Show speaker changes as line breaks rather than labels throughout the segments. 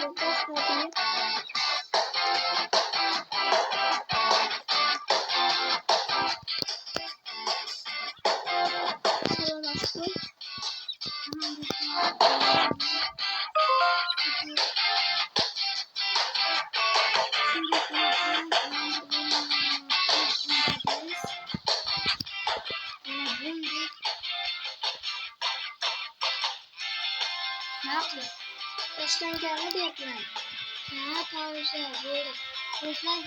Hadi başlayalım. Şöyle açtım. Ne yapıyor? Baştan gelme de yapıyorum. Ne yapacağız? Böyle. Baştan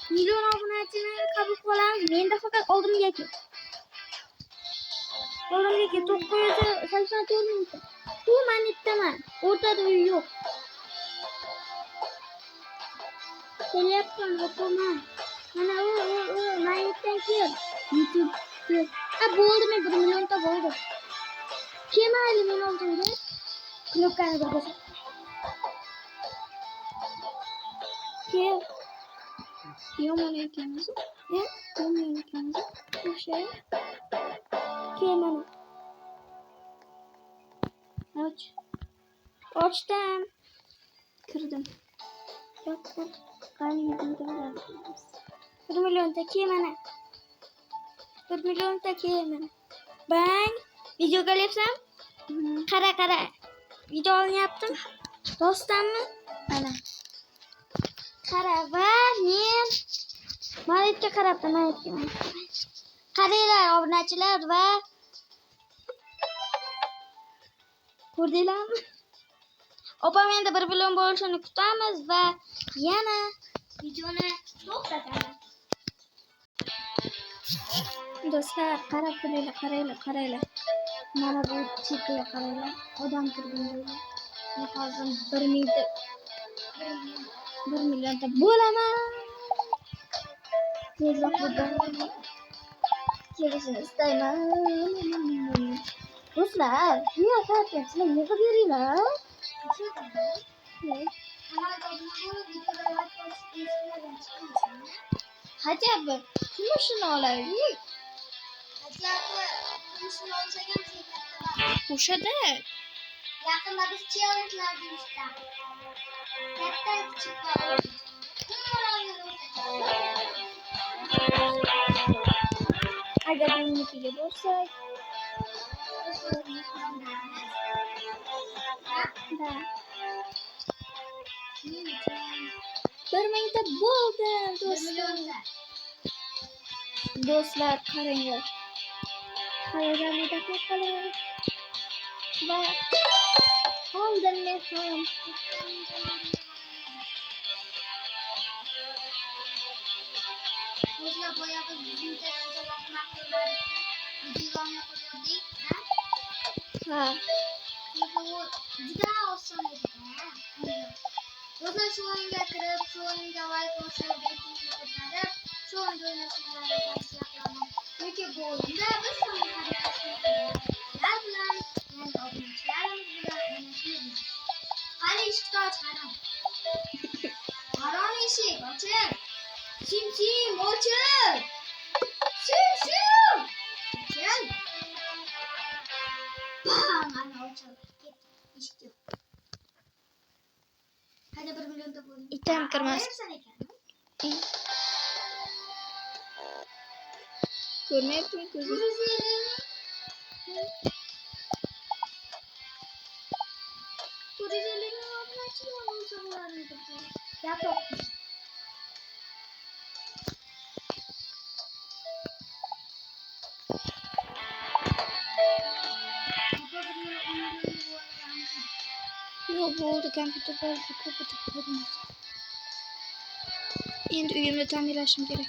milyon obunachilar qabul qilamiz. Menda faqat oldimga kel. Oldimga kel 984 ming. Bu men ittaman. O'rtada uy yo'q. Kelyapman, o'qaman. Mana u men yetgan kel. YouTube. Bo'ldi, men 1 millionta bo'ldi. Kemayli men oldimga. Knopkani bir bosib. Kel. Yomon ekanmiz. Yomon ekanmiz. O'sha. Keyin och. Ochdim. Kirdim. Yo'q. Qani yurdim. 1 millionta keyin 1 millionta keyin bang. Video qolyapsam? Qara. Video olyaptim. Rostdanmi? Mana. Qara va men Malikka qarabman, Malikka. Qaranglar obunachilar va ko'rdinglarmi? Opam endi 1 million bo'lishini kutamiz va yana videoni to'xtatamiz. Do'stlar, qaranglar. Mana bu chekga qaranglar. Odam turgan joyda. Men hozir 1 millionta bo'laman. Tezroq bo'ldi. Kelishini istayman. Do'stlar, niye qarayapsizlar? Yig'ib yuringlar. Hajabi, shuni olaylik. Hajabi, shuni olsak ham katta. O'shada yaqinda biz challenge'lar deyishda. Katta chiqadi. Agar bunga bo'lsak, bir mingta bo'ldi do'stlar, qaranglar. Hayallarida qo'yqalar va oldin men ham o'zga boyagi videolarni qo'ydik, ha? bu juda oson edi. Do'stlar, shu o'yinga kirib, shu o'yinga like bosib, reytingni ko'tarib, shu o'yinda o'ynashinglarni tavsiya qilaman. Chunki bu o'yinda biz ham bilan, yangi obunachilarimiz bilan o'ynashimiz mumkin. Qani eshikni och, harom. Harom eshik, oching. Sim, oching. Sim. Oching. Bam, ana ochildi. Ketdi. Eshik yo'q. Hadi 1 millionta bo'ling.
İtem kırmaz. Görmeyip mi gözü? Yok, bu oldu, kompüter oldu, kapatıp koydum. Endi uyimda ta'mirlashim kerak.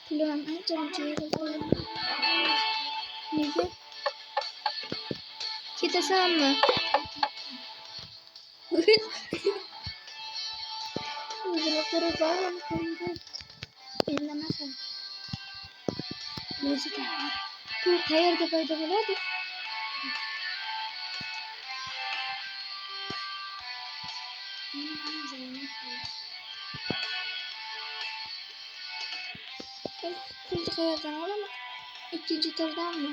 Pulim anchalik yig'ilgan. Nega? Ketasanmi? O'zini ko'rib qo'ydim. Indamasan. Muzika. Pul qayerda paydo bo'ladi? Pulni qayerdan olaman? Ikkinchi turdanmi?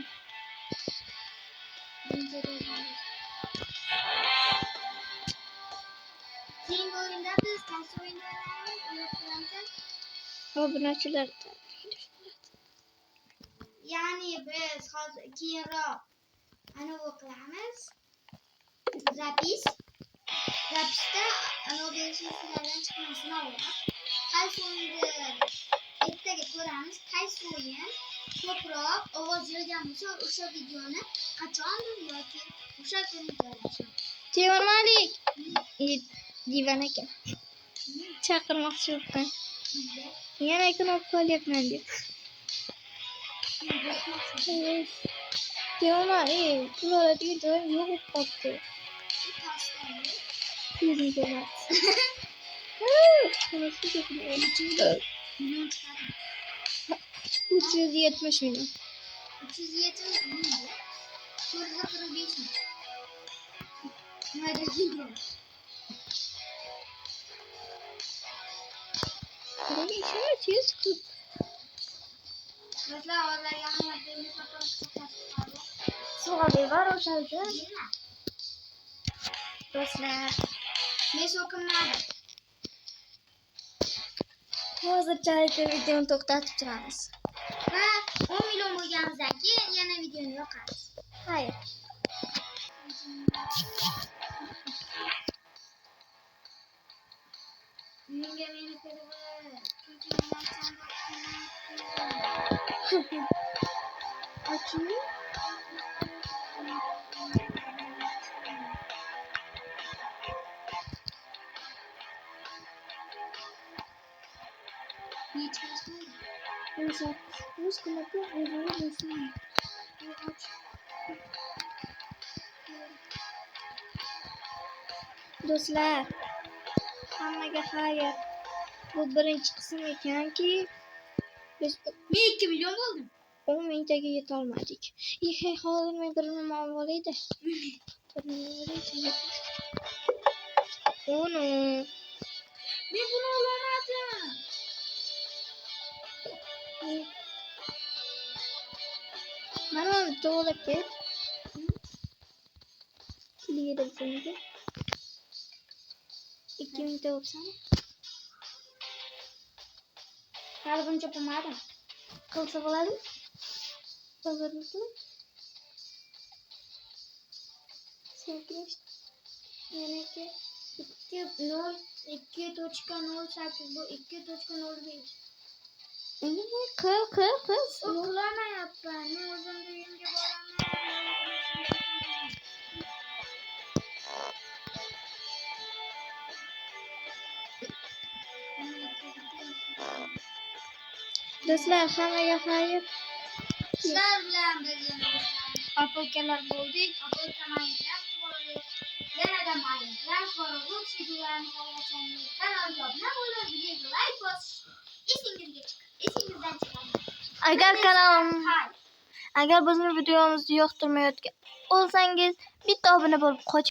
Keyingi o'yinda biz qaysi o'yinda o'ynaymiz?
Obunachilar.
Ya'ni biz hozir keyinroq anavi qilamiz. Zapisda anavi sizlardan chiqqan sinov bor. Qaysi o'yinni ertaga ko'ramiz. Qaysi o'yin ko'proq ovoz yig'gan bo'lsa, o'sha videoni qachondir yoki o'sha kuni joylashamiz.
Temur Malik. Divan aka. Chaqirmoqchi bo'lgan. Yana knopka olyapman deb. Temur Malik, pul oladigan joyim yo'q qolibdi. Yuzim ko'rmas. Xonasi yo'q. 370 milyon.
370 milyon. 445 milyon. Nerede gidiyor?
Buraya işime tez kız.
Mesela orada yanmadığımız bakalım kapatmalı.
Suavi var o şeyde.
Değil mi?
Dostlar.
Ne sokumlar?
Hozircha videoni to'xtatib turamiz.
Va 10 million bo'lganimizdan keyin yana videoni yoqamiz.
Hayır.
Menga meni kirib,
Açayım. Neyse. Yüz kılıklı uyguyu bulsun. Do'stlar, hammaga xayr. Bu birinchi qism ekanki, biz
2 million bo'ldim.
10 mingtaga yetolmadik. Hozir men bir nima olaydi. Onu.
Men buni olmadim.
Mana onu to'g'rilab ket. Tiliga bo'lsa 2000 ta bo'lsana.
Hali buncha bo'lmadim.
Qilsa bo'ladi. Hozirlikmi? Sevgilish. Yana
2.08 bu 2.05.
Endi qil.
O qilmayapman. Men o'zimda uyimga boraman.
Do'stlar, hammaga xayr.
Sizlar bilan birga
Apokalar bo'ldik. Apoka Minecraft bo'ldi. Yanada Minecraft va Roblox videolarini xohlasangiz kanalga obuna bo'lib, videoga like bosish esingizdan chiqarmang. Agar bizning videomizni yoqtirmayotgan bo'lsangiz, bitta obuna bo'lib qochib